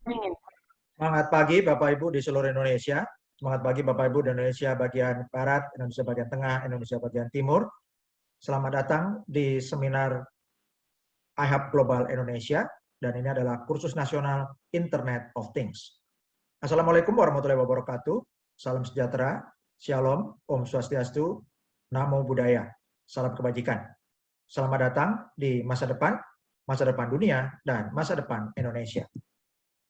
Semangat pagi Bapak Ibu di seluruh Indonesia. Semangat pagi Bapak Ibu di Indonesia bagian Barat, Indonesia bagian Tengah, Indonesia bagian Timur. Selamat datang di seminar iHub Global Indonesia dan ini adalah kursus nasional Internet of Things. Assalamualaikum warahmatullahi wabarakatuh. Salam sejahtera, Shalom, Om Swastiastu, Namo Buddhaya. Salam kebajikan. Selamat datang di masa depan dunia, dan masa depan Indonesia.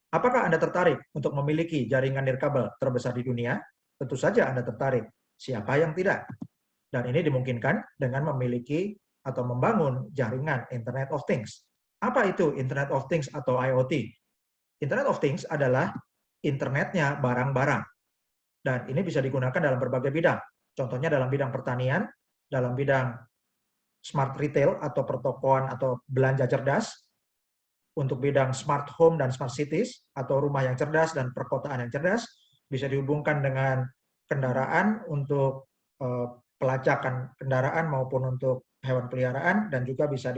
Apakah Anda tertarik untuk memiliki jaringan nirkabel terbesar di dunia? Tentu saja Anda tertarik. Siapa yang tidak? Dan ini dimungkinkan dengan memiliki atau membangun jaringan Internet of Things. Apa itu Internet of Things atau IoT? Internet of Things adalah internetnya barang-barang. Dan ini bisa digunakan dalam berbagai bidang. Contohnya dalam bidang pertanian, dalam bidang smart retail atau pertokoan atau belanja cerdas, untuk bidang smart home dan smart cities atau rumah yang cerdas dan perkotaan yang cerdas, bisa dihubungkan dengan kendaraan untuk pelacakan kendaraan maupun untuk hewan peliharaan, dan juga bisa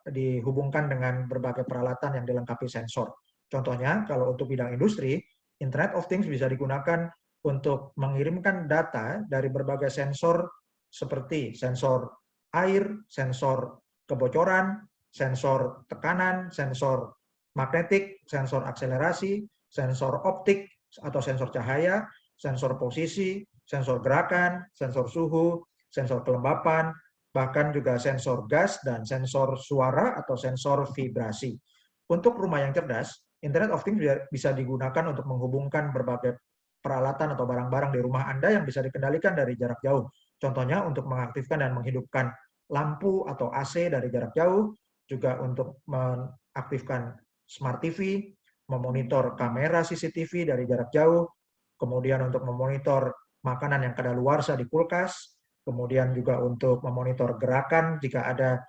dihubungkan dengan berbagai peralatan yang dilengkapi sensor. Contohnya, kalau untuk bidang industri, Internet of Things bisa digunakan untuk mengirimkan data dari berbagai sensor seperti sensor air, sensor kebocoran, sensor tekanan, sensor magnetik, sensor akselerasi, sensor optik atau sensor cahaya, sensor posisi, sensor gerakan, sensor suhu, sensor kelembapan, bahkan juga sensor gas dan sensor suara atau sensor vibrasi. Untuk rumah yang cerdas, Internet of Things bisa digunakan untuk menghubungkan berbagai peralatan atau barang-barang di rumah Anda yang bisa dikendalikan dari jarak jauh. Contohnya untuk mengaktifkan dan menghidupkan lampu atau AC dari jarak jauh, juga untuk mengaktifkan smart TV, memonitor kamera CCTV dari jarak jauh, kemudian untuk memonitor makanan yang kadaluarsa di kulkas, kemudian juga untuk memonitor gerakan jika ada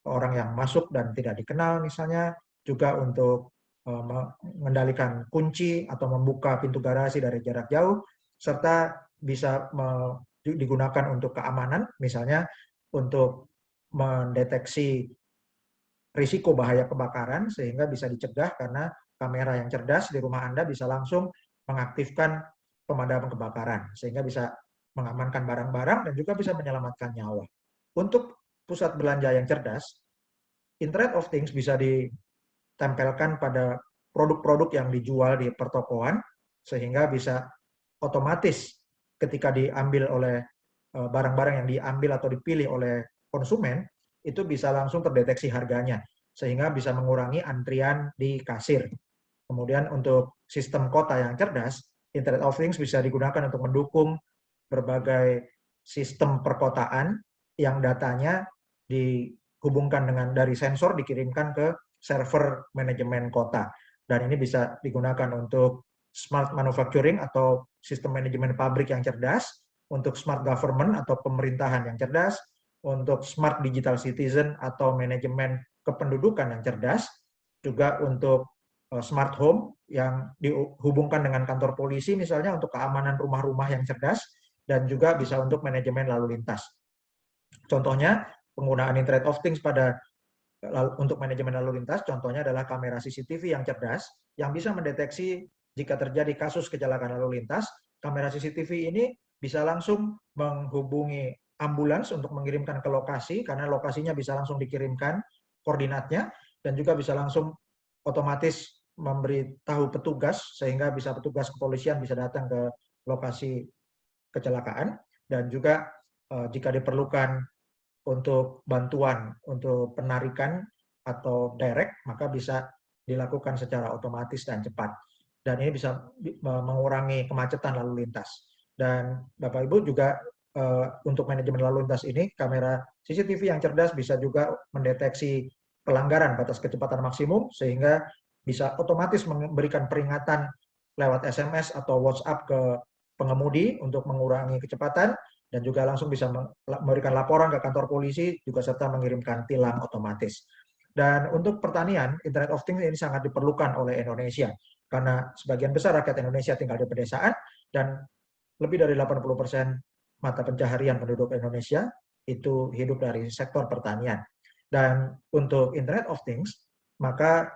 orang yang masuk dan tidak dikenal misalnya, juga untuk mengendalikan kunci atau membuka pintu garasi dari jarak jauh, serta bisa digunakan untuk keamanan, misalnya untuk mendeteksi risiko bahaya kebakaran sehingga bisa dicegah karena kamera yang cerdas di rumah Anda bisa langsung mengaktifkan pemadaman kebakaran sehingga bisa mengamankan barang-barang dan juga bisa menyelamatkan nyawa. Untuk pusat belanja yang cerdas, Internet of Things bisa ditempelkan pada produk-produk yang dijual di pertokoan sehingga bisa otomatis ketika diambil oleh barang-barang yang diambil atau dipilih oleh konsumen, itu bisa langsung terdeteksi harganya, sehingga bisa mengurangi antrian di kasir. Kemudian untuk sistem kota yang cerdas, Internet of Things bisa digunakan untuk mendukung berbagai sistem perkotaan yang datanya dihubungkan dengan dari sensor dikirimkan ke server manajemen kota. Dan ini bisa digunakan untuk smart manufacturing atau sistem manajemen pabrik yang cerdas, untuk smart government atau pemerintahan yang cerdas, untuk smart digital citizen atau manajemen kependudukan yang cerdas, juga untuk smart home yang dihubungkan dengan kantor polisi misalnya untuk keamanan rumah-rumah yang cerdas, dan juga bisa untuk manajemen lalu lintas. Contohnya penggunaan Internet of Things untuk manajemen lalu lintas, contohnya adalah kamera CCTV yang cerdas yang bisa mendeteksi jika terjadi kasus kecelakaan lalu lintas. Kamera CCTV ini bisa langsung menghubungi ambulans untuk mengirimkan ke lokasi karena lokasinya bisa langsung dikirimkan koordinatnya, dan juga bisa langsung otomatis memberitahu petugas sehingga bisa petugas kepolisian bisa datang ke lokasi kecelakaan, dan juga jika diperlukan untuk bantuan untuk penarikan atau direct, maka bisa dilakukan secara otomatis dan cepat. Dan ini bisa mengurangi kemacetan lalu lintas. Dan Bapak Ibu juga untuk manajemen lalu lintas ini, kamera CCTV yang cerdas bisa juga mendeteksi pelanggaran batas kecepatan maksimum sehingga bisa otomatis memberikan peringatan lewat SMS atau WhatsApp ke pengemudi untuk mengurangi kecepatan, dan juga langsung bisa memberikan laporan ke kantor polisi juga serta mengirimkan tilang otomatis. Dan untuk pertanian, Internet of Things ini sangat diperlukan oleh Indonesia karena sebagian besar rakyat Indonesia tinggal di pedesaan dan lebih dari 80% mata pencaharian penduduk Indonesia itu hidup dari sektor pertanian. Dan untuk Internet of Things, maka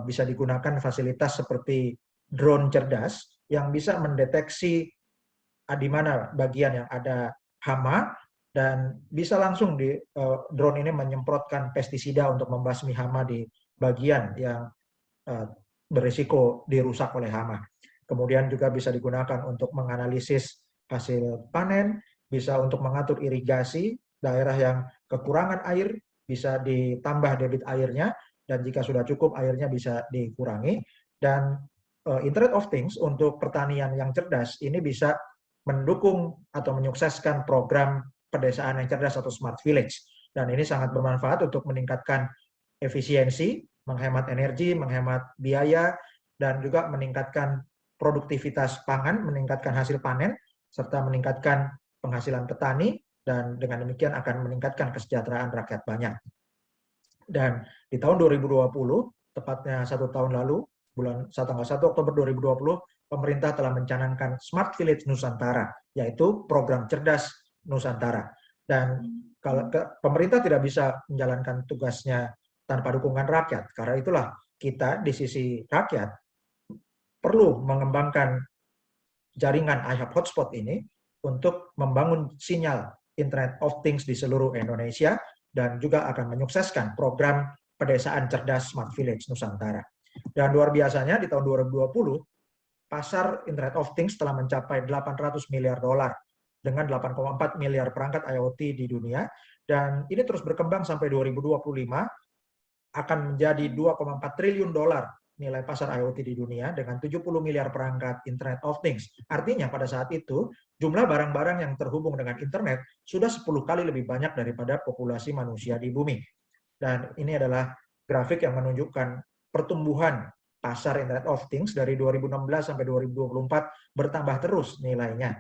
bisa digunakan fasilitas seperti drone cerdas yang bisa mendeteksi di mana bagian yang ada hama dan bisa langsung di drone ini menyemprotkan pestisida untuk membasmi hama di bagian yang berisiko dirusak oleh hama. Kemudian juga bisa digunakan untuk menganalisis hasil panen, bisa untuk mengatur irigasi daerah yang kekurangan air, bisa ditambah debit airnya, dan jika sudah cukup airnya bisa dikurangi. Dan Internet of Things untuk pertanian yang cerdas ini bisa mendukung atau menyukseskan program pedesaan yang cerdas atau Smart Village. Dan ini sangat bermanfaat untuk meningkatkan efisiensi, menghemat energi, menghemat biaya, dan juga meningkatkan produktivitas pangan, meningkatkan hasil panen, serta meningkatkan penghasilan petani, dan dengan demikian akan meningkatkan kesejahteraan rakyat banyak. Dan di tahun 2020, tepatnya 1 tahun lalu, tanggal 1 Oktober 2020, pemerintah telah mencanangkan Smart Village Nusantara, yaitu program cerdas Nusantara. Dan kalau pemerintah tidak bisa menjalankan tugasnya tanpa dukungan rakyat, karena itulah kita di sisi rakyat perlu mengembangkan jaringan iHub Hotspot ini untuk membangun sinyal Internet of Things di seluruh Indonesia dan juga akan menyukseskan program pedesaan cerdas Smart Village Nusantara. Dan luar biasanya di tahun 2020, pasar Internet of Things telah mencapai 800 miliar dolar dengan 8,4 miliar perangkat IoT di dunia, dan ini terus berkembang sampai 2025 akan menjadi 2,4 triliun dolar nilai pasar IoT di dunia dengan 70 miliar perangkat Internet of Things. Artinya pada saat itu jumlah barang-barang yang terhubung dengan internet sudah 10 kali lebih banyak daripada populasi manusia di bumi. Dan ini adalah grafik yang menunjukkan pertumbuhan pasar Internet of Things dari 2016 sampai 2024 bertambah terus nilainya.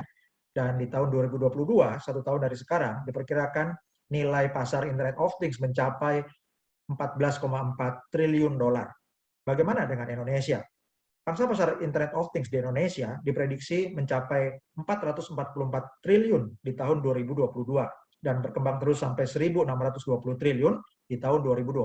Dan di tahun 2022, 1 tahun dari sekarang, diperkirakan nilai pasar Internet of Things mencapai 14,4 triliun dolar. Bagaimana dengan Indonesia? Pangsa pasar Internet of Things di Indonesia diprediksi mencapai 444 triliun di tahun 2022 dan berkembang terus sampai 1.620 triliun di tahun 2025.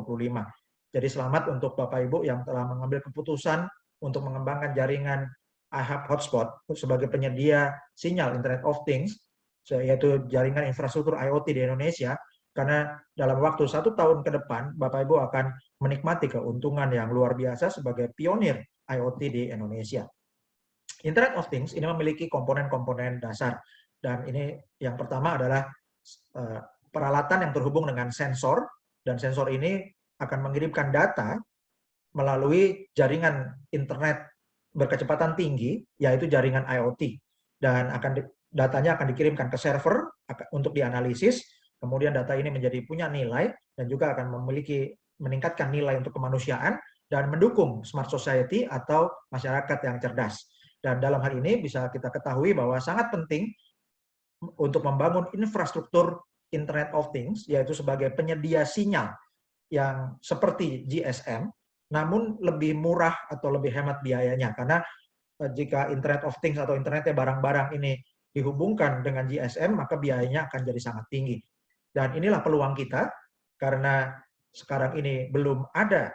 Jadi selamat untuk Bapak Ibu yang telah mengambil keputusan untuk mengembangkan jaringan iHub Hotspot sebagai penyedia sinyal Internet of Things, yaitu jaringan infrastruktur IoT di Indonesia, karena dalam waktu 1 tahun ke depan, Bapak Ibu akan menikmati keuntungan yang luar biasa sebagai pionir IoT di Indonesia. Internet of Things ini memiliki komponen-komponen dasar, dan ini yang pertama adalah peralatan yang terhubung dengan sensor, dan sensor ini akan mengirimkan data melalui jaringan internet berkecepatan tinggi, yaitu jaringan IoT, dan datanya akan dikirimkan ke server untuk dianalisis. Kemudian data ini menjadi punya nilai dan juga akan meningkatkan nilai untuk kemanusiaan dan mendukung smart society atau masyarakat yang cerdas. Dan dalam hal ini bisa kita ketahui bahwa sangat penting untuk membangun infrastruktur Internet of Things, yaitu sebagai penyedia sinyal yang seperti GSM, namun lebih murah atau lebih hemat biayanya. Karena jika Internet of Things atau internetnya barang-barang ini dihubungkan dengan GSM, maka biayanya akan jadi sangat tinggi. Dan inilah peluang kita, karena sekarang ini belum ada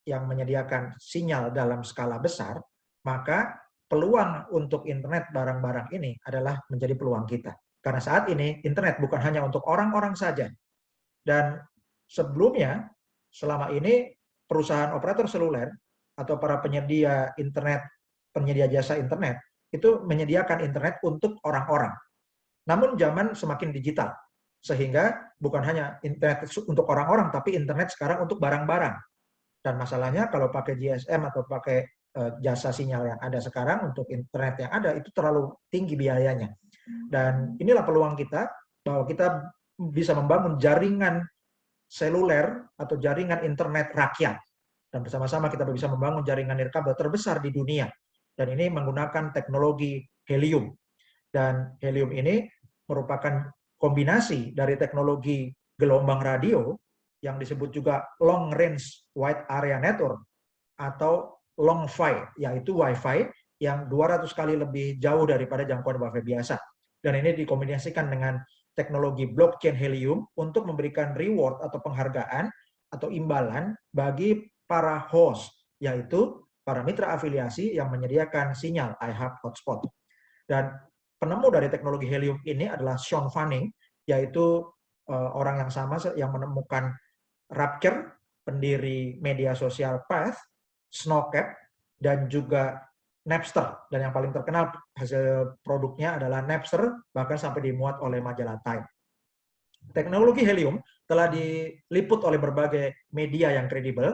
yang menyediakan sinyal dalam skala besar, maka peluang untuk internet barang-barang ini adalah menjadi peluang kita. Karena saat ini internet bukan hanya untuk orang-orang saja. Dan sebelumnya, selama ini perusahaan operator seluler atau para penyedia internet, penyedia jasa internet, itu menyediakan internet untuk orang-orang. Namun zaman semakin digital, sehingga bukan hanya internet untuk orang-orang, tapi internet sekarang untuk barang-barang. Dan masalahnya kalau pakai GSM atau pakai jasa sinyal yang ada sekarang untuk internet yang ada, itu terlalu tinggi biayanya. Dan inilah peluang kita, bahwa kita bisa membangun jaringan seluler atau jaringan internet rakyat. Dan bersama-sama kita bisa membangun jaringan nirkabel terbesar di dunia. Dan ini menggunakan teknologi helium. Dan helium ini merupakan kombinasi dari teknologi gelombang radio yang disebut juga long range wide area network atau long-fi, yaitu Wi-Fi yang 200 kali lebih jauh daripada jangkauan Wi-Fi biasa. Dan ini dikombinasikan dengan teknologi blockchain helium untuk memberikan reward atau penghargaan atau imbalan bagi para host yaitu para mitra afiliasi yang menyediakan sinyal iHub Hotspot. Dan penemu dari teknologi helium ini adalah Sean Fanning, yaitu orang yang sama yang menemukan Rapture, pendiri media sosial Path, Snowcap, dan juga Napster. Dan yang paling terkenal hasil produknya adalah Napster, bahkan sampai dimuat oleh majalah Time. Teknologi helium telah diliput oleh berbagai media yang kredibel,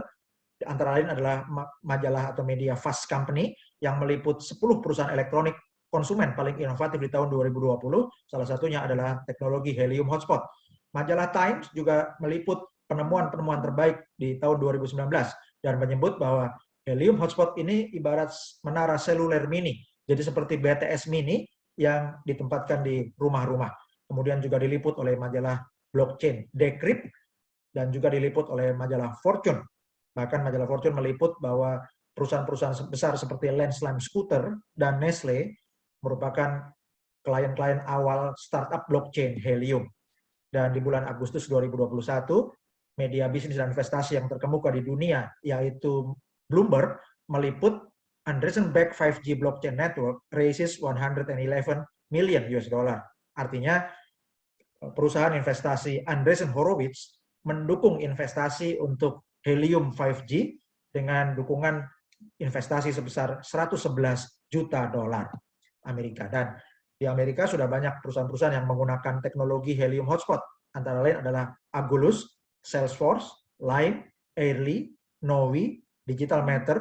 antara lain adalah majalah atau media Fast Company yang meliput 10 perusahaan elektronik konsumen paling inovatif di tahun 2020, salah satunya adalah teknologi helium hotspot. Majalah Times juga meliput penemuan-penemuan terbaik di tahun 2019 dan menyebut bahwa helium hotspot ini ibarat menara seluler mini, jadi seperti BTS mini yang ditempatkan di rumah-rumah. Kemudian juga diliput oleh majalah blockchain Decrypt dan juga diliput oleh majalah Fortune. Bahkan majalah Fortune meliput bahwa perusahaan-perusahaan besar seperti Lenslam Scooter dan Nestle merupakan klien-klien awal startup blockchain Helium. Dan di bulan Agustus 2021, media bisnis dan investasi yang terkemuka di dunia, yaitu Bloomberg, meliput Andreessen backed 5G blockchain network raises 111 million US dollar. Artinya, perusahaan investasi Andreessen Horowitz mendukung investasi untuk Helium 5G dengan dukungan investasi sebesar 111 juta dolar Amerika. Dan di Amerika sudah banyak perusahaan-perusahaan yang menggunakan teknologi Helium Hotspot. Antara lain adalah Agulus, Salesforce, Line, Airly, Novi, Digital Matter,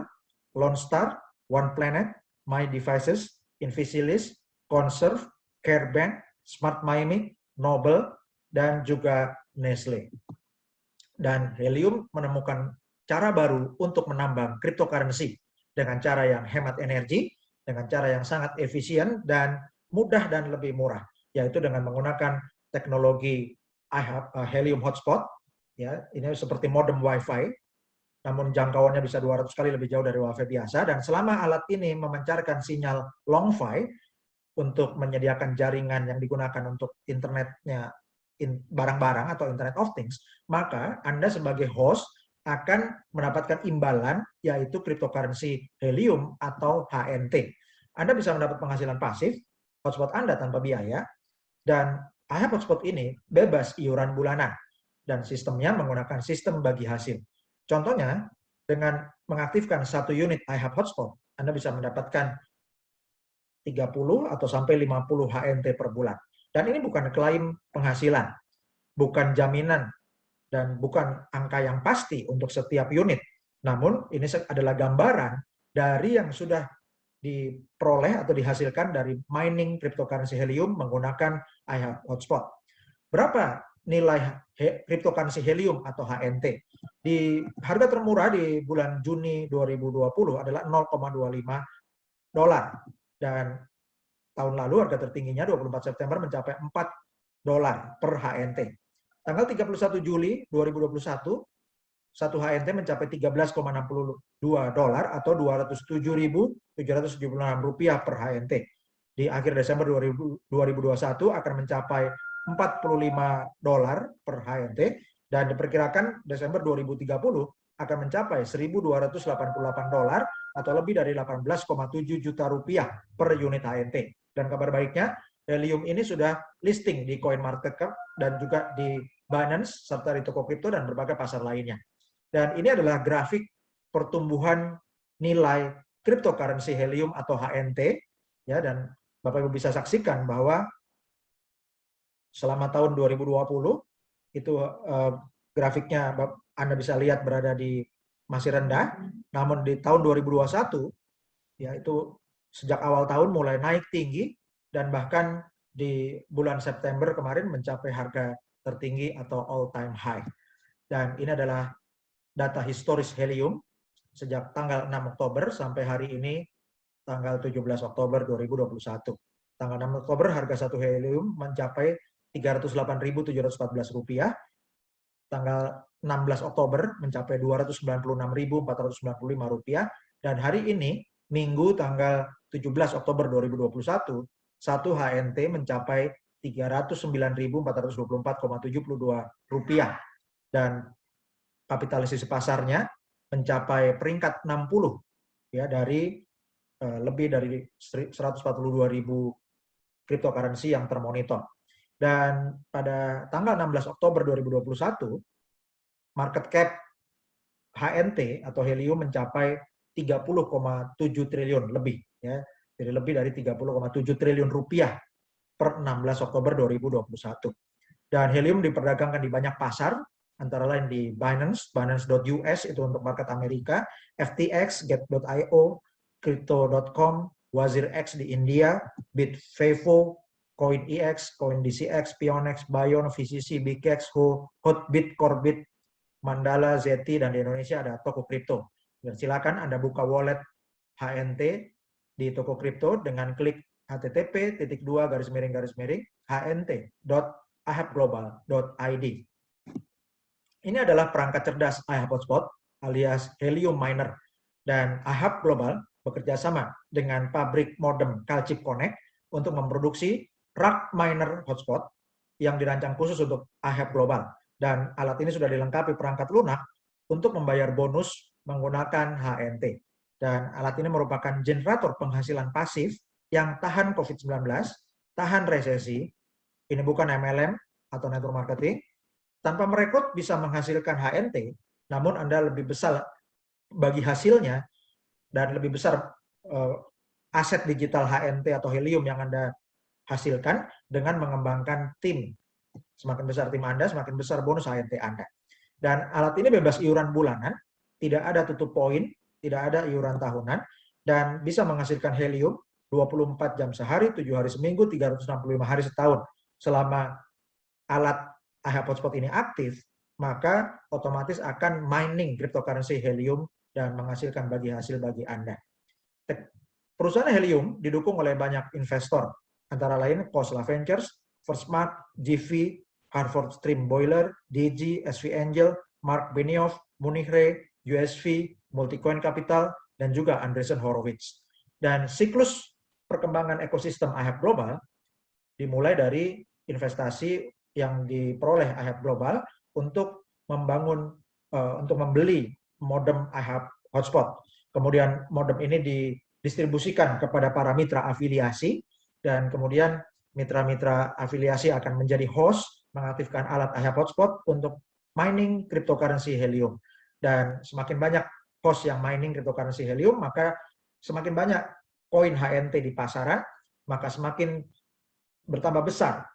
Lone Star, One Planet, My Devices, Invisilis, Conserve, Carebank, Smart Miami, Noble, dan juga Nestle. Dan Helium menemukan cara baru untuk menambang cryptocurrency dengan cara yang hemat energi, dengan cara yang sangat efisien dan mudah dan lebih murah, yaitu dengan menggunakan teknologi Helium Hotspot. Ya, ini seperti modem Wi-Fi, namun jangkauannya bisa 200 kali lebih jauh dari Wi-Fi biasa. Dan selama alat ini memancarkan sinyal long-fi untuk menyediakan jaringan yang digunakan untuk internetnya barang-barang atau Internet of Things, maka Anda sebagai host akan mendapatkan imbalan, yaitu cryptocurrency Helium atau HNT. Anda bisa mendapat penghasilan pasif hotspot Anda tanpa biaya, dan iHub Hotspot ini bebas iuran bulanan, dan sistemnya menggunakan sistem bagi hasil. Contohnya, dengan mengaktifkan 1 unit iHub Hotspot, Anda bisa mendapatkan 30 atau sampai 50 HNT per bulan. Dan ini bukan klaim penghasilan, bukan jaminan, dan bukan angka yang pasti untuk setiap unit. Namun, ini adalah gambaran dari yang sudah diperoleh atau dihasilkan dari mining cryptocurrency Helium menggunakan iHub Hotspot. Berapa nilai cryptocurrency Helium atau HNT? Di harga termurah di bulan Juni 2020 adalah 0,25 dolar. Dan tahun lalu harga tertingginya 24 September mencapai 4 dolar per HNT. Tanggal 31 Juli 2021, 1 HNT mencapai 13,62 dolar atau 207.776 rupiah per HNT. Di akhir Desember 2021 akan mencapai 45 dolar per HNT, dan diperkirakan Desember 2030 akan mencapai 1.288 dolar atau lebih dari 18,7 juta rupiah per unit HNT. Dan kabar baiknya, Helium ini sudah listing di CoinMarketCap dan juga di Binance serta di toko kripto dan berbagai pasar lainnya. Dan ini adalah grafik pertumbuhan nilai cryptocurrency Helium atau HNT, ya, dan Bapak Ibu bisa saksikan bahwa selama tahun 2020 itu grafiknya Anda bisa lihat berada di masih rendah, namun di tahun 2021 ya itu sejak awal tahun mulai naik tinggi, dan bahkan di bulan September kemarin mencapai harga tertinggi atau all time high. Dan ini adalah data historis Helium sejak tanggal 6 Oktober sampai hari ini tanggal 17 Oktober 2021. Tanggal 6 Oktober harga 1 Helium mencapai Rp308.714. Tanggal 16 Oktober mencapai Rp296.495. Dan hari ini, Minggu tanggal 17 Oktober 2021, 1 HNT mencapai Rp309.424,72. Dan kapitalisasi pasarnya mencapai peringkat 60 ya dari lebih dari 142.000 cryptocurrency yang termonitor. Dan pada tanggal 16 Oktober 2021, market cap HNT atau Helium mencapai 30,7 triliun lebih ya. Jadi lebih dari 30,7 triliun rupiah per 16 Oktober 2021. Dan Helium diperdagangkan di banyak pasar, antara lain di Binance, Binance.us itu untuk market Amerika, FTX, Get.io, Crypto.com, WazirX di India, Bitfavo, CoinEx, CoinDCX, Pionex, Bion, VCC, BigX, Hotbit, Corbit, Mandala, Zeti, dan di Indonesia ada toko kripto. Dan silakan Anda buka wallet HNT di toko kripto dengan klik http://hnt.ihabglobal.id. Ini adalah perangkat cerdas iHub Hotspot alias Helium Miner, dan iHub Global bekerja sama dengan pabrik modem Calchip Connect untuk memproduksi rak miner hotspot yang dirancang khusus untuk iHub Global. Dan alat ini sudah dilengkapi perangkat lunak untuk membayar bonus menggunakan HNT. Dan alat ini merupakan generator penghasilan pasif yang tahan COVID-19, tahan resesi, ini bukan MLM atau network marketing, tanpa merekrut bisa menghasilkan HNT, namun Anda lebih besar bagi hasilnya dan lebih besar aset digital HNT atau Helium yang Anda hasilkan dengan mengembangkan tim. Semakin besar tim Anda, semakin besar bonus HNT Anda. Dan alat ini bebas iuran bulanan, tidak ada tutup poin, tidak ada iuran tahunan, dan bisa menghasilkan Helium 24 jam sehari, 7 hari seminggu, 365 hari setahun. Selama alat iHub Hotspot ini aktif, maka otomatis akan mining cryptocurrency Helium dan menghasilkan bagi hasil bagi Anda. Perusahaan Helium didukung oleh banyak investor, antara lain Khosla Ventures, Firstmark, GV, Harvard Stream Boiler, DG, SV Angel, Mark Benioff, Munich Re, USV, Multicoin Capital, dan juga Andreessen Horowitz. Dan siklus perkembangan ekosistem iHub Global dimulai dari investasi yang diperoleh iHub Global untuk membangun, untuk membeli modem iHub Hotspot. Kemudian modem ini didistribusikan kepada para mitra afiliasi, dan kemudian mitra-mitra afiliasi akan menjadi host, mengaktifkan alat iHub Hotspot untuk mining cryptocurrency Helium. Dan semakin banyak host yang mining cryptocurrency Helium, maka semakin banyak koin HNT di pasaran, maka semakin bertambah besar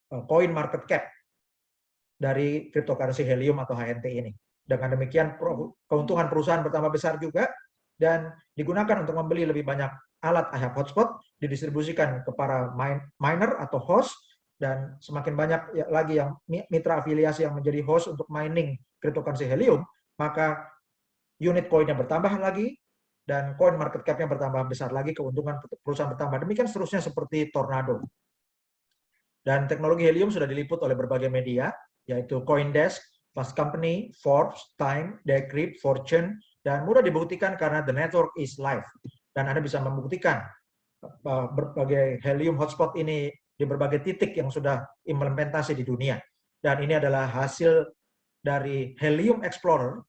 koin market cap dari cryptocurrency Helium atau HNT ini. Dengan demikian keuntungan perusahaan bertambah besar juga, dan digunakan untuk membeli lebih banyak alat iHub Hotspot, didistribusikan ke para miner atau host, dan semakin banyak lagi yang mitra afiliasi yang menjadi host untuk mining cryptocurrency Helium, maka unit koinnya bertambah lagi, dan koin market cap-nya bertambah besar lagi, keuntungan perusahaan bertambah. Demikian seterusnya seperti tornado. Dan teknologi Helium sudah diliput oleh berbagai media, yaitu CoinDesk, Fast Company, Forbes, Time, Decrypt, Fortune, dan mudah dibuktikan karena the network is live. Dan Anda bisa membuktikan berbagai Helium hotspot ini di berbagai titik yang sudah implementasi di dunia. Dan ini adalah hasil dari Helium Explorer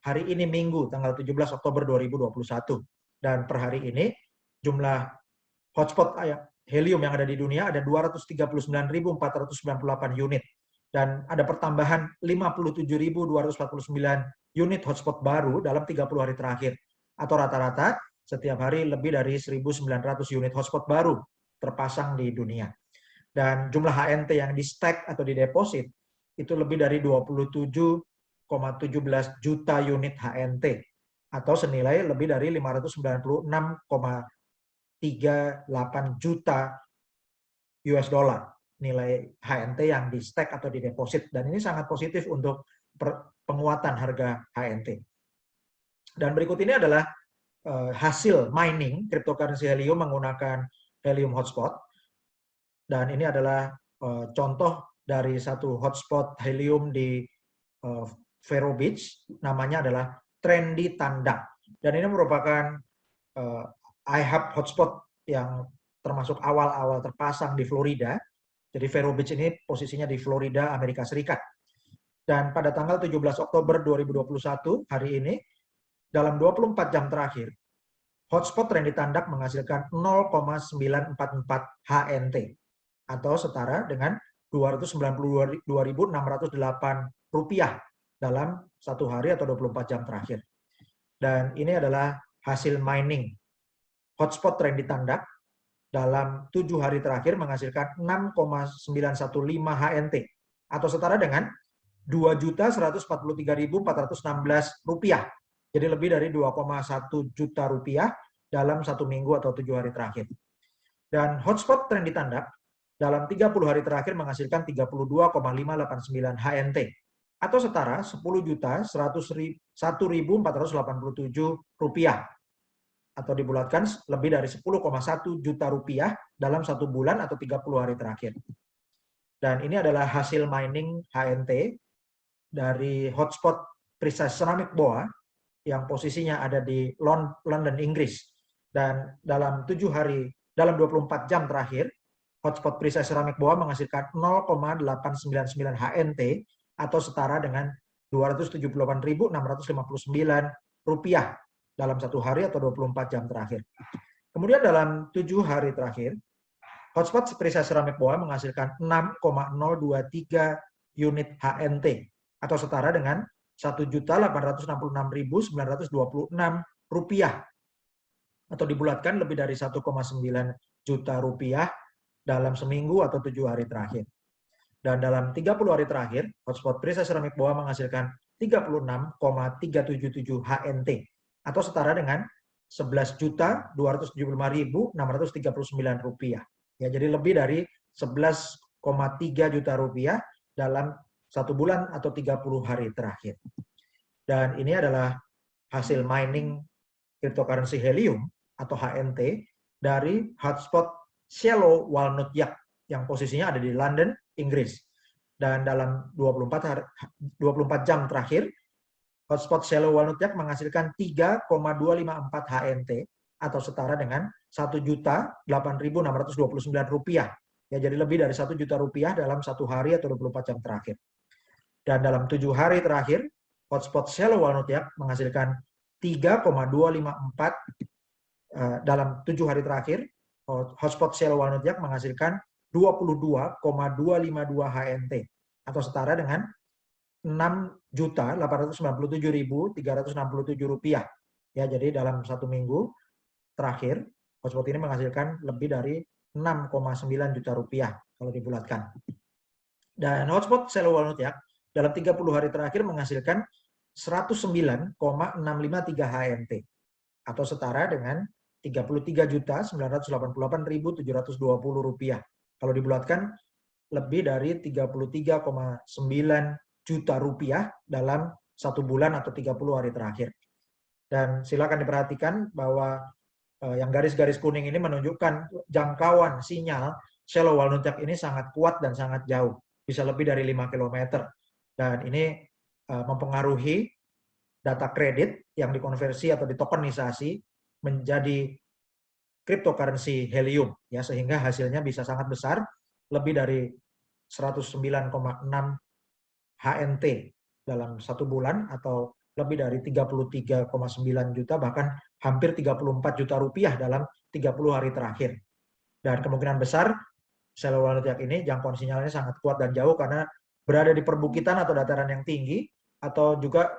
hari ini Minggu, tanggal 17 Oktober 2021. Dan per hari ini, jumlah hotspot Helium yang ada di dunia ada 239.498 unit. Dan ada pertambahan 57.249 unit hotspot baru dalam 30 hari terakhir. Atau rata-rata setiap hari lebih dari 1.900 unit hotspot baru terpasang di dunia. Dan jumlah HNT yang di-stack atau di-deposit itu lebih dari 27,17 juta unit HNT. Atau senilai lebih dari 596,38 juta US dollar nilai HNT yang di stack atau di deposit, dan ini sangat positif untuk penguatan harga HNT. Dan berikut ini adalah hasil mining cryptocurrency Helium menggunakan Helium Hotspot, dan ini adalah contoh dari satu hotspot Helium di Vero Beach, namanya adalah Trendy Tanda, dan ini merupakan iHub Hotspot yang termasuk awal-awal terpasang di Florida. Jadi Vero Beach ini posisinya di Florida, Amerika Serikat. Dan pada tanggal 17 Oktober 2021, hari ini, dalam 24 jam terakhir, hotspot Randy Tandak menghasilkan 0,944 HNT atau setara dengan Rp292.608 dalam satu hari atau 24 jam terakhir. Dan ini adalah hasil mining hotspot Randy Tandak dalam 7 hari terakhir menghasilkan 6,915 HNT atau setara dengan Rp2.143.416. Jadi lebih dari 2,1 juta rupiah dalam 1 minggu atau 7 hari terakhir. Dan hotspot Randy Tandak dalam 30 hari terakhir menghasilkan 32,589 HNT atau setara Rp10.101.487 atau dibulatkan lebih dari 10,1 juta rupiah dalam 1 bulan atau 30 hari terakhir. Dan ini adalah hasil mining HNT dari hotspot Precise Ceramic Boa yang posisinya ada di London, Inggris. Dan dalam 24 jam terakhir, hotspot Precise Ceramic Boa menghasilkan 0,899 HNT atau setara dengan Rp278.659 dalam 1 hari atau 24 jam terakhir. Kemudian dalam 7 hari terakhir, hotspot Precise Ceramic Boa menghasilkan 6,023 unit HNT atau setara dengan Rp1.866.926 atau dibulatkan lebih dari 1,9 juta rupiah dalam seminggu atau 7 hari terakhir. Dan dalam 30 hari terakhir, hotspot Precise Ceramic Boa menghasilkan 36,377 HNT atau setara dengan Rp11.275.639 rupiah. Ya, jadi lebih dari 11,3 juta rupiah dalam 1 bulan atau 30 hari terakhir. Dan ini adalah hasil mining cryptocurrency helium atau HNT dari hotspot Shallow Walnut Yak yang posisinya ada di London, Inggris. Dan dalam 24 jam terakhir, hotspot Shallow Walnut Yak menghasilkan 3,254 HNT atau setara dengan Rp1.008.629. Ya, jadi lebih dari 1 juta rupiah dalam 1 hari atau 24 jam terakhir. Dan dalam 7 hari terakhir, hotspot Shallow Walnut Yak menghasilkan 3,254 dalam 7 hari terakhir, hotspot Shallow Walnut Yak menghasilkan 22,252 HNT atau setara dengan Rp6.897.367. Ya, jadi dalam 1 minggu terakhir, hotspot ini menghasilkan lebih dari 6,9 juta rupiah kalau dibulatkan. Dan hotspot Shallow Walnut Yak dalam 30 hari terakhir menghasilkan 109,653 HNT atau setara dengan Rp33.988.720. Kalau dibulatkan lebih dari 33,9 juta rupiah dalam 1 bulan atau 30 hari terakhir. Dan silakan diperhatikan bahwa yang garis-garis kuning ini menunjukkan jangkauan sinyal Shallow Walnut Yak ini sangat kuat dan sangat jauh, bisa lebih dari 5 km. Dan ini mempengaruhi data kredit yang dikonversi atau ditokenisasi menjadi cryptocurrency helium, ya, sehingga hasilnya bisa sangat besar, lebih dari 109,6 HNT dalam 1 bulan atau lebih dari 33,9 juta, bahkan hampir 34 juta rupiah dalam 30 hari terakhir. Dan kemungkinan besar Shallow Walnut Yak ini jangkauan sinyalnya sangat kuat dan jauh karena berada di perbukitan atau dataran yang tinggi, atau juga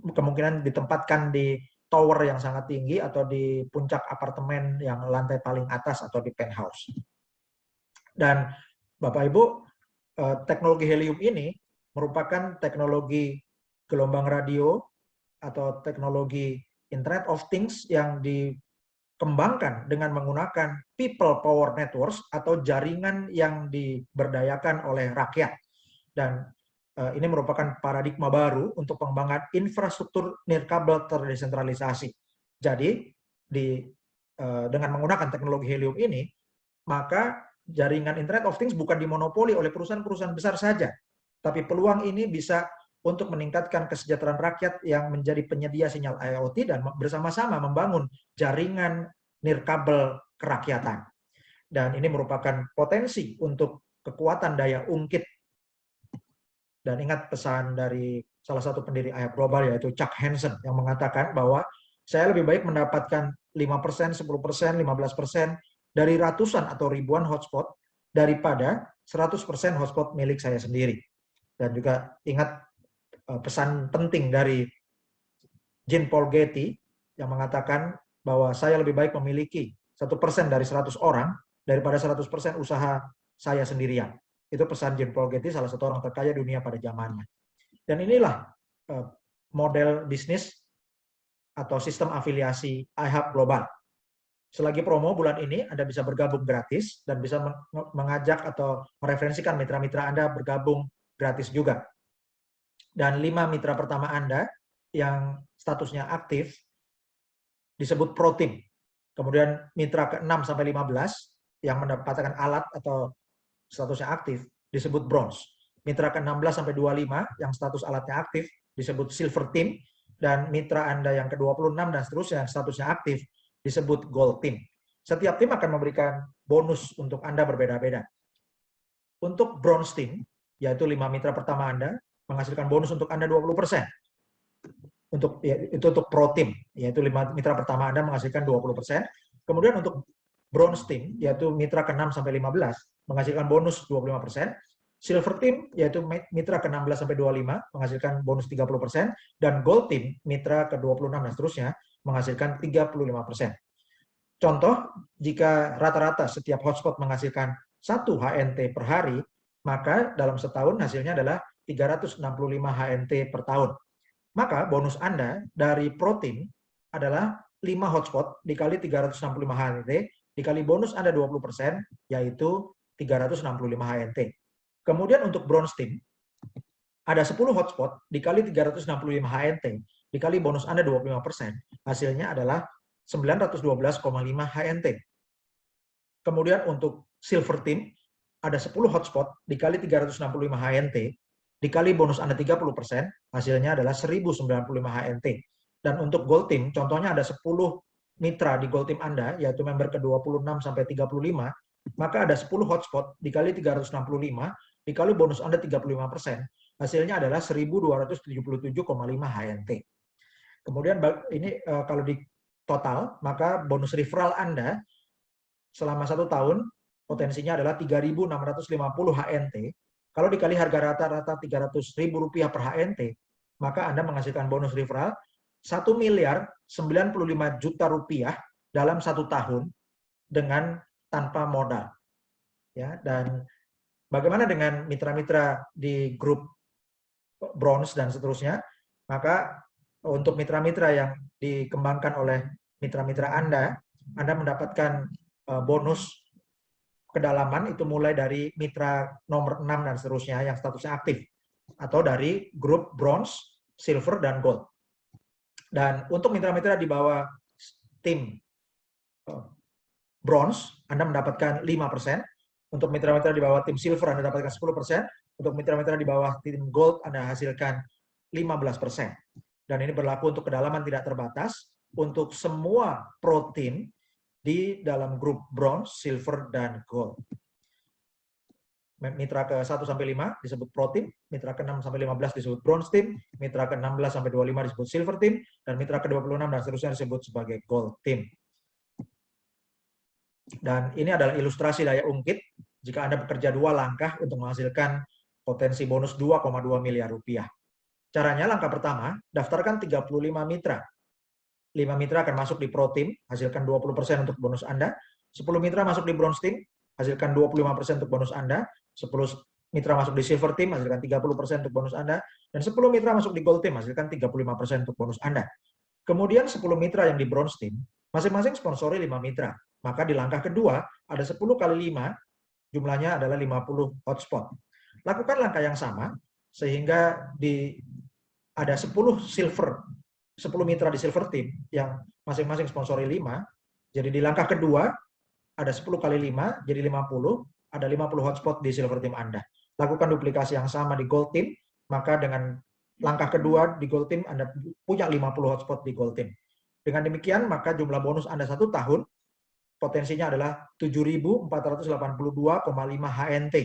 kemungkinan ditempatkan di tower yang sangat tinggi atau di puncak apartemen yang lantai paling atas atau di penthouse. Dan Bapak Ibu, teknologi helium ini merupakan teknologi gelombang radio atau teknologi Internet of Things yang dikembangkan dengan menggunakan people power networks atau jaringan yang diberdayakan oleh rakyat. Dan ini merupakan paradigma baru untuk pengembangan infrastruktur nirkabel terdesentralisasi. Jadi, dengan menggunakan teknologi helium ini, maka jaringan Internet of Things bukan dimonopoli oleh perusahaan-perusahaan besar saja, tapi peluang ini bisa untuk meningkatkan kesejahteraan rakyat yang menjadi penyedia sinyal IoT dan bersama-sama membangun jaringan nirkabel kerakyatan. Dan ini merupakan potensi untuk kekuatan daya ungkit Dan ingat pesan dari salah satu pendiri IHAP Global, yaitu Chuck Hansen, yang mengatakan bahwa saya lebih baik mendapatkan 5%, 10%, 15% dari ratusan atau ribuan hotspot daripada 100% hotspot milik saya sendiri. Dan juga ingat pesan penting dari Jean Paul Getty yang mengatakan bahwa saya lebih baik memiliki 1% dari 100 orang daripada 100% usaha saya sendirian. Itu pesan Jean Paul Getty, salah satu orang terkaya dunia pada zamannya. Dan inilah model bisnis atau sistem afiliasi iHub Global. Selagi promo bulan ini, Anda bisa bergabung gratis dan bisa mengajak atau mereferensikan mitra-mitra Anda bergabung gratis juga. Dan 5 mitra pertama Anda yang statusnya aktif disebut Pro Team. Kemudian mitra ke-6 sampai 15 yang mendapatkan alat atau statusnya aktif disebut Bronze. Mitra ke-16 sampai 25 yang status alatnya aktif disebut Silver Team, dan mitra Anda yang ke-26 dan seterusnya yang statusnya aktif disebut Gold Team. Setiap tim akan memberikan bonus untuk Anda berbeda-beda. Untuk Bronze Team, yaitu 5 mitra pertama Anda, menghasilkan bonus untuk Anda 20%. Itu untuk Pro Team, yaitu 5 mitra pertama Anda menghasilkan 20%. Kemudian untuk Bronze Team, yaitu mitra ke-6 sampai 15, menghasilkan bonus 25%. Silver Team, yaitu mitra ke-16 sampai 25, menghasilkan bonus 30%. Dan Gold Team, mitra ke-26 dan seterusnya, menghasilkan 35%. Contoh, jika rata-rata setiap hotspot menghasilkan 1 HNT per hari, maka dalam setahun hasilnya adalah 365 HNT per tahun. Maka bonus Anda dari Pro Team adalah 5 hotspot dikali 365 HNT, dikali bonus Anda 20%, yaitu 365 HNT. Kemudian untuk Bronze Team, ada 10 hotspot dikali 365 HNT, dikali bonus Anda 25%, hasilnya adalah 912,5 HNT. Kemudian untuk Silver Team, ada 10 hotspot dikali 365 HNT, dikali bonus Anda 30%, hasilnya adalah 1095 HNT. Dan untuk Gold Team, contohnya ada 10 mitra di Gold Team Anda, yaitu member ke-26 sampai 35, maka ada 10 hotspot dikali 365, dikali bonus Anda 35%, hasilnya adalah 1277,5 HNT. Kemudian ini kalau di total, maka bonus referral Anda selama 1 tahun potensinya adalah 3.650 HNT. Kalau dikali harga rata-rata Rp300.000 per HNT, maka Anda menghasilkan bonus referral 1.095 juta rupiah dalam 1 tahun dengan tanpa modal. Ya, dan bagaimana dengan mitra-mitra di grup Bronze dan seterusnya? Maka untuk mitra-mitra yang dikembangkan oleh mitra-mitra Anda mendapatkan bonus kedalaman itu mulai dari mitra nomor 6 dan seterusnya yang statusnya aktif, atau dari grup Bronze, Silver, dan Gold. Dan untuk mitra-mitra di bawah tim Bronze, Anda mendapatkan 5%. Untuk mitra-mitra di bawah tim Silver, Anda dapatkan 10%. Untuk mitra-mitra di bawah tim Gold, Anda hasilkan 15%. Dan ini berlaku untuk kedalaman tidak terbatas untuk semua pro team di dalam grup Bronze, Silver, dan Gold. Mitra ke-1 sampai 5 disebut Pro Team, mitra ke-6 sampai 15 disebut Bronze Team, mitra ke-16 sampai 25 disebut Silver Team, dan mitra ke-26 dan seterusnya disebut sebagai Gold Team. Dan ini adalah ilustrasi daya ungkit jika Anda bekerja 2 langkah untuk menghasilkan potensi bonus 2,2 miliar rupiah. Caranya, langkah pertama, daftarkan 35 mitra. 5 mitra akan masuk di Pro Team, hasilkan 20% untuk bonus Anda. 10 mitra masuk di Bronze Team, hasilkan 25% untuk bonus Anda. 10 mitra masuk di Silver Team, hasilkan 30% untuk bonus Anda. Dan 10 mitra masuk di Gold Team, hasilkan 35% untuk bonus Anda. Kemudian 10 mitra yang di Bronze Team, masing-masing sponsori 5 mitra. Maka di langkah kedua, ada 10 kali 5, jumlahnya adalah 50 hotspot. Lakukan langkah yang sama, sehingga ada 10 mitra di Silver Team yang masing-masing sponsori 5. Jadi di langkah kedua ada 10 kali 5 jadi 50, ada 50 hotspot di Silver Team Anda. Lakukan duplikasi yang sama di Gold Team, maka dengan langkah kedua di Gold Team Anda punya 50 hotspot di Gold Team. Dengan demikian maka jumlah bonus Anda 1 tahun potensinya adalah 7.482,5 HNT.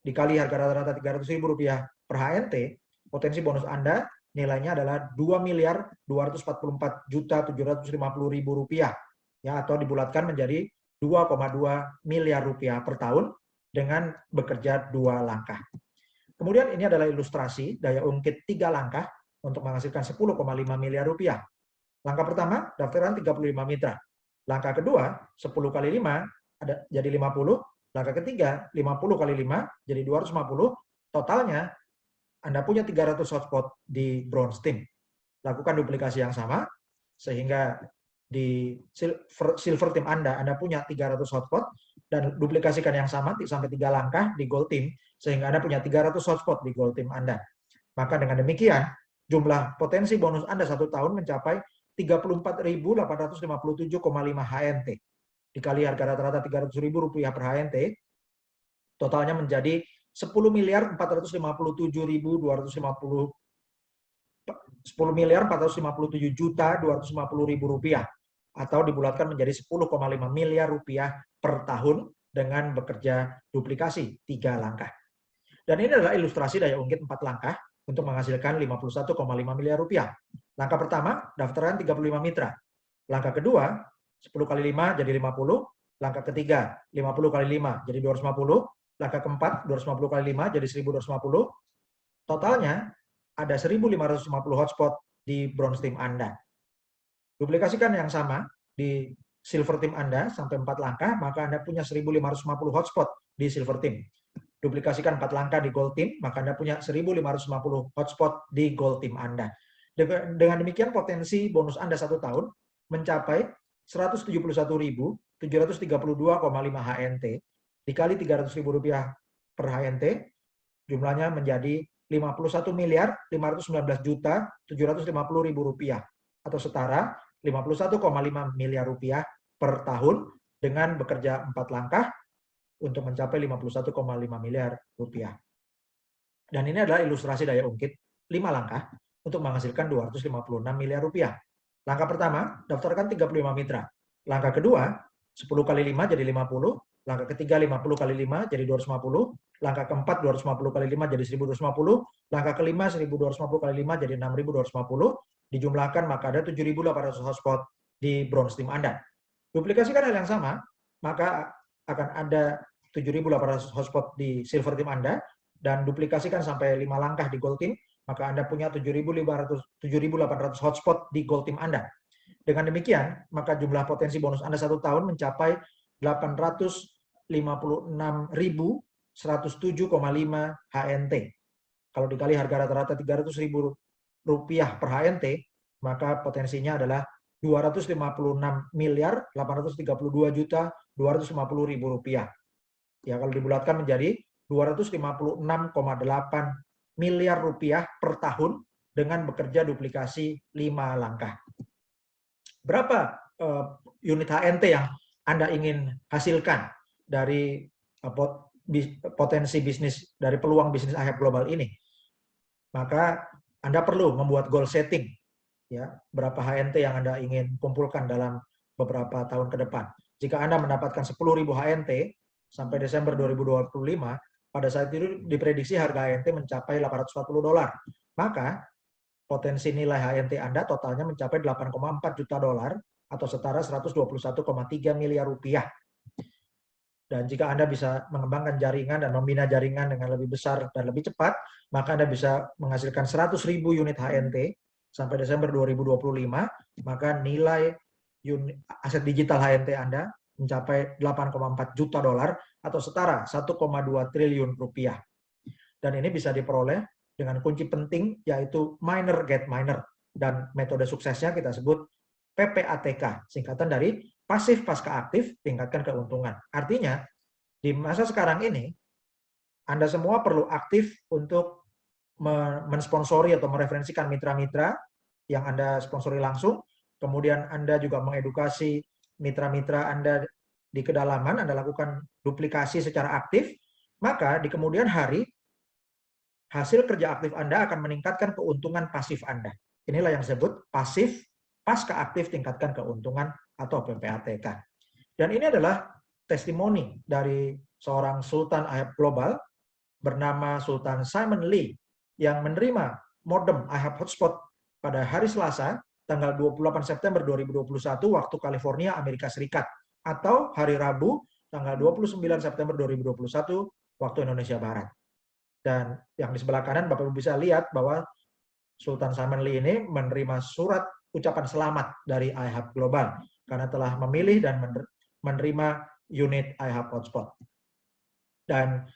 Dikali harga rata-rata Rp300.000 per HNT, potensi bonus Anda nilainya adalah Rp2.244.750.000 ya, atau dibulatkan menjadi 2,2 miliar rupiah per tahun dengan bekerja 2 langkah. Kemudian ini adalah ilustrasi daya ungkit 3 langkah untuk menghasilkan 10,5 miliar rupiah. Langkah pertama, daftaran 35 mitra. Langkah kedua, 10 kali 5 ada jadi 50. Langkah ketiga, 50 kali 5 jadi 250. Totalnya Anda punya 300 hotspot di bronze team. Lakukan duplikasi yang sama sehingga di silver team Anda punya 300 hotspot, dan duplikasikan yang sama sampai 3 langkah di gold team sehingga Anda punya 300 hotspot di gold team Anda. Maka dengan demikian, jumlah potensi bonus Anda 1 tahun mencapai 34.857,5 HNT. Dikali harga rata-rata Rp300.000 per HNT, totalnya menjadi 10.457.250.000 rupiah, atau dibulatkan menjadi 10,5 miliar rupiah per tahun dengan bekerja duplikasi 3 langkah. Dan ini adalah ilustrasi daya ungkit 4 langkah untuk menghasilkan 51,5 miliar rupiah. Langkah pertama, daftaran 35 mitra. Langkah kedua, 10 kali 5 jadi 50. Langkah ketiga, 50 kali 5 jadi 250. Langkah keempat, 250 kali 5 jadi 1.250. Totalnya ada 1.550 hotspot di bronze team Anda. Duplikasikan yang sama di silver team Anda sampai 4 langkah, maka Anda punya 1.550 hotspot di silver team. Duplikasikan 4 langkah di gold team, maka Anda punya 1.550 hotspot di gold team Anda. Dengan demikian potensi bonus Anda 1 tahun mencapai 171.732,5 HNT dikali Rp300.000 per HNT, jumlahnya menjadi Rp51.519.750.000 atau setara Rp51,5 miliar rupiah per tahun dengan bekerja 4 langkah untuk mencapai 51,5 miliar rupiah. Dan ini adalah ilustrasi daya ungkit 5 langkah untuk menghasilkan 256 miliar rupiah. Langkah pertama, daftarkan 35 mitra. Langkah kedua, 10 kali 5 jadi 50. Langkah ketiga, 50 kali 5 jadi 250. Langkah keempat, 250 kali 5 jadi 1.250. Langkah kelima, 1.250 kali 5 jadi 6.250. Dijumlahkan maka ada 7.800 hotspot di bronze team Anda. Duplikasikan hal yang sama, maka akan ada 7.800 hotspot di silver team Anda, dan duplikasikan sampai 5 langkah di gold team, maka Anda punya 7.800 hotspot di gold team Anda. Dengan demikian, maka jumlah potensi bonus Anda 1 tahun mencapai 856.107,5 HNT. Kalau dikali harga rata-rata Rp300.000 per HNT, maka potensinya adalah Rp256.832.250.000. Ya, kalau dibulatkan menjadi 256,8 miliar rupiah per tahun dengan bekerja duplikasi 5 langkah. Berapa unit HNT yang Anda ingin hasilkan dari potensi bisnis, dari peluang bisnis IHAP Global ini? Maka Anda perlu membuat goal setting, ya, berapa HNT yang Anda ingin kumpulkan dalam beberapa tahun ke depan. Jika Anda mendapatkan 10.000 HNT sampai Desember 2025, pada saat itu diprediksi harga HNT mencapai $840, maka potensi nilai HNT Anda totalnya mencapai $8,4 juta atau setara 121,3 miliar rupiah. Dan jika Anda bisa mengembangkan jaringan dan membina jaringan dengan lebih besar dan lebih cepat, maka Anda bisa menghasilkan 100.000 unit HNT sampai Desember 2025, maka nilai aset digital HNT Anda mencapai $8,4 juta atau setara 1,2 triliun rupiah. Dan ini bisa diperoleh dengan kunci penting, yaitu miner get miner, dan metode suksesnya kita sebut PPATK, singkatan dari pasif pasca aktif tingkatkan keuntungan. Artinya di masa sekarang ini Anda semua perlu aktif untuk mensponsori atau mereferensikan mitra-mitra yang Anda sponsori langsung, kemudian Anda juga mengedukasi mitra-mitra Anda di kedalaman, Anda lakukan duplikasi secara aktif, maka di kemudian hari hasil kerja aktif Anda akan meningkatkan keuntungan pasif Anda. Inilah yang disebut pasif pasca aktif tingkatkan keuntungan atau PPATK. Dan ini adalah testimoni dari seorang Sultan IHAP Global bernama Sultan Simon Lee yang menerima modem iHub Hotspot pada hari Selasa, tanggal 28 September 2021 waktu California, Amerika Serikat, atau hari Rabu, tanggal 29 September 2021 waktu Indonesia Barat. Dan yang di sebelah kanan Bapak Ibu bisa lihat bahwa Sultan Salman Lee ini menerima surat ucapan selamat dari iHub Global karena telah memilih dan menerima unit iHub Hotspot. Dan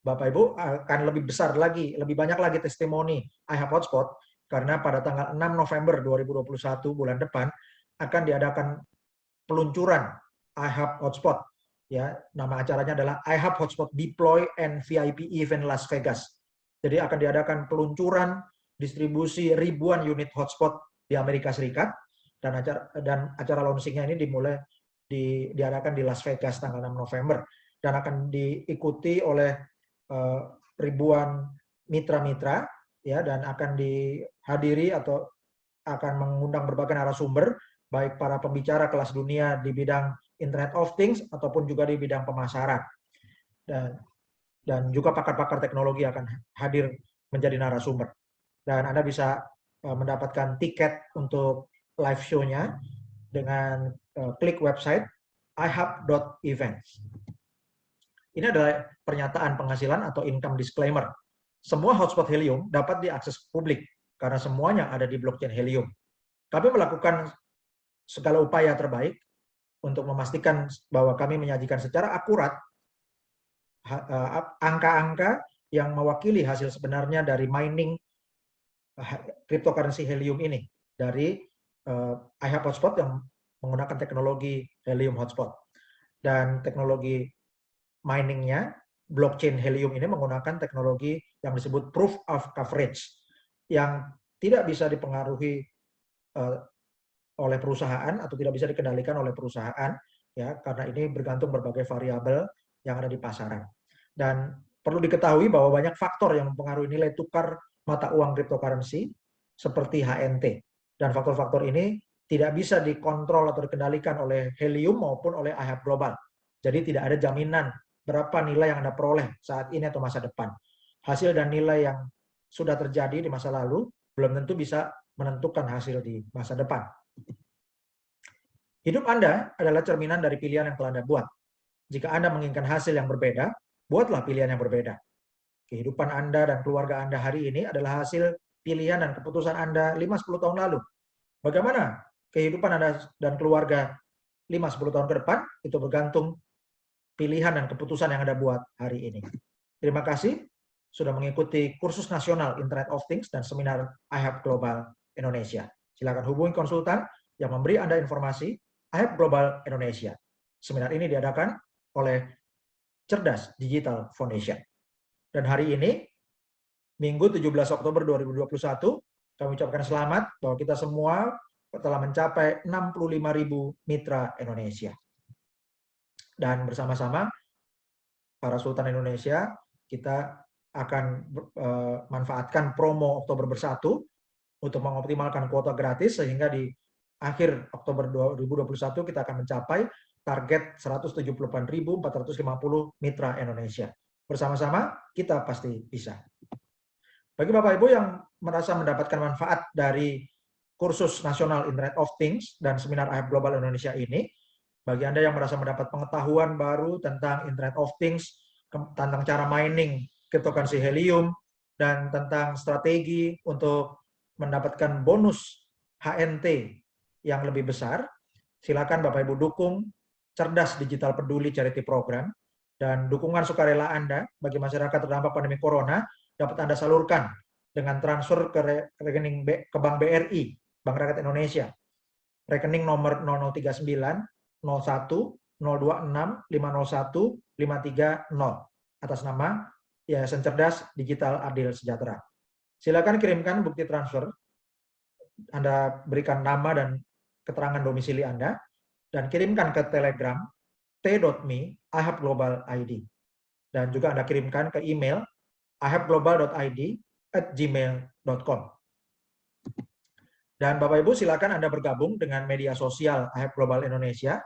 Bapak Ibu akan lebih besar lagi, lebih banyak lagi testimoni iHub Hotspot karena pada tanggal 6 November 2021 bulan depan akan diadakan peluncuran iHub Hotspot. Ya, nama acaranya adalah iHub Hotspot Deploy and VIP Event Las Vegas. Jadi akan diadakan peluncuran distribusi ribuan unit hotspot di Amerika Serikat dan acara launchingnya ini diadakan di Las Vegas tanggal 6 November dan akan diikuti oleh ribuan mitra-mitra ya, dan akan dihadiri atau akan mengundang berbagai narasumber baik para pembicara kelas dunia di bidang Internet of Things ataupun juga di bidang pemasaran. Dan juga pakar-pakar teknologi akan hadir menjadi narasumber. Dan Anda bisa mendapatkan tiket untuk live show-nya dengan klik website ihub.events. Ini adalah pernyataan penghasilan atau income disclaimer. Semua hotspot Helium dapat diakses publik karena semuanya ada di blockchain Helium. Kami melakukan segala upaya terbaik untuk memastikan bahwa kami menyajikan secara akurat angka-angka yang mewakili hasil sebenarnya dari mining cryptocurrency Helium ini dari iHub Hotspot yang menggunakan teknologi Helium Hotspot. Dan teknologi miningnya, blockchain Helium ini menggunakan teknologi yang disebut proof of coverage yang tidak bisa dipengaruhi oleh perusahaan atau tidak bisa dikendalikan oleh perusahaan ya, karena ini bergantung berbagai variabel yang ada di pasaran. Dan perlu diketahui bahwa banyak faktor yang mempengaruhi nilai tukar mata uang cryptocurrency seperti HNT. Dan faktor-faktor ini tidak bisa dikontrol atau dikendalikan oleh Helium maupun oleh iHub Global. Jadi tidak ada jaminan berapa nilai yang Anda peroleh saat ini atau masa depan. Hasil dan nilai yang sudah terjadi di masa lalu belum tentu bisa menentukan hasil di masa depan. Hidup Anda adalah cerminan dari pilihan yang telah Anda buat. Jika Anda menginginkan hasil yang berbeda, buatlah pilihan yang berbeda. Kehidupan Anda dan keluarga Anda hari ini adalah hasil pilihan dan keputusan Anda 5-10 tahun lalu. Bagaimana kehidupan Anda dan keluarga 5-10 tahun ke depan, itu bergantung pilihan dan keputusan yang Anda buat hari ini. Terima kasih sudah mengikuti kursus nasional Internet of Things dan seminar iHub Global Indonesia. Silakan hubungi konsultan yang memberi Anda informasi iHub Global Indonesia. Seminar ini diadakan oleh Cerdas Digital Foundation. Dan hari ini, Minggu 17 Oktober 2021, kami ucapkan selamat bahwa kita semua telah mencapai 65.000 mitra Indonesia. Dan bersama-sama para Sultan Indonesia, kita akan manfaatkan promo Oktober Bersatu untuk mengoptimalkan kuota gratis sehingga di akhir Oktober 2021 kita akan mencapai target 178.450 mitra Indonesia. Bersama-sama kita pasti bisa. Bagi Bapak Ibu yang merasa mendapatkan manfaat dari kursus nasional Internet of Things dan seminar iHub Global Indonesia ini, bagi Anda yang merasa mendapat pengetahuan baru tentang Internet of Things, tentang cara mining cryptocurrency Helium, dan tentang strategi untuk mendapatkan bonus HNT yang lebih besar, silakan Bapak Ibu dukung Cerdas Digital Peduli Charity Program, dan dukungan sukarela Anda bagi masyarakat terdampak pandemi Corona dapat Anda salurkan dengan transfer ke rekening ke Bank BRI, Bank Rakyat Indonesia, rekening nomor 0039 01 026 501 530 atas nama Yayasan Cerdas Digital Adil Sejahtera. Silakan kirimkan bukti transfer, Anda berikan nama dan keterangan domisili Anda, dan kirimkan ke Telegram t.me iHub Global ID. Dan juga Anda kirimkan ke email ihubglobal.id@gmail.com. Dan Bapak Ibu silakan Anda bergabung dengan media sosial iHub Global Indonesia,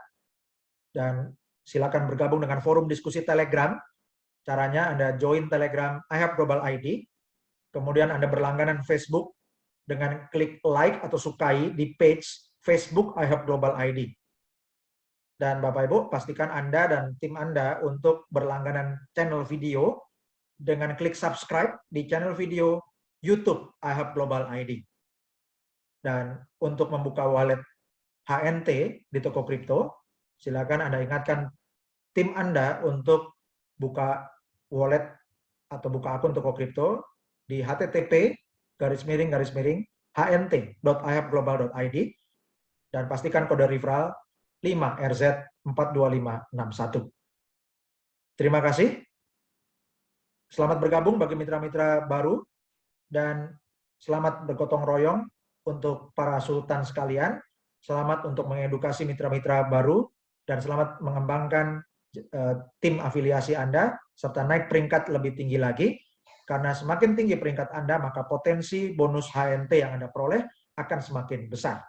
dan silakan bergabung dengan forum diskusi Telegram. Caranya Anda join Telegram iHub Global ID, Kemudian Anda berlangganan Facebook dengan klik like atau sukai di page Facebook iHub Global ID. Dan Bapak Ibu, pastikan Anda dan tim Anda untuk berlangganan channel video dengan klik subscribe di channel video YouTube iHub Global ID. Dan untuk membuka wallet HNT di toko kripto, silakan Anda ingatkan tim Anda untuk buka wallet atau buka akun toko kripto di http://hnt.ihubglobal.id dan pastikan kode referral 5RZ42561. Terima kasih. Selamat bergabung bagi mitra-mitra baru dan selamat bergotong royong untuk para sultan sekalian. Selamat untuk mengedukasi mitra-mitra baru dan selamat mengembangkan tim afiliasi Anda serta naik peringkat lebih tinggi lagi. Karena semakin tinggi peringkat Anda, maka potensi bonus HNT yang Anda peroleh akan semakin besar.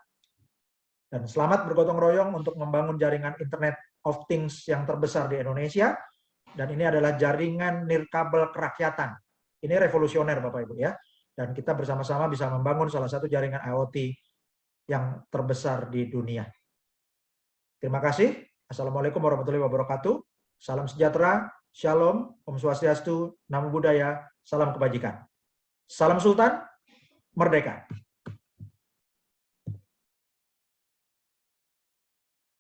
Dan selamat bergotong royong untuk membangun jaringan Internet of Things yang terbesar di Indonesia. Dan ini adalah jaringan nirkabel kerakyatan. Ini revolusioner Bapak Ibu ya. Dan kita bersama-sama bisa membangun salah satu jaringan IoT yang terbesar di dunia. Terima kasih. Assalamualaikum warahmatullahi wabarakatuh. Salam sejahtera, shalom, Om Swastiastu, Namo Buddhaya, salam kebajikan. Salam Sultan, merdeka.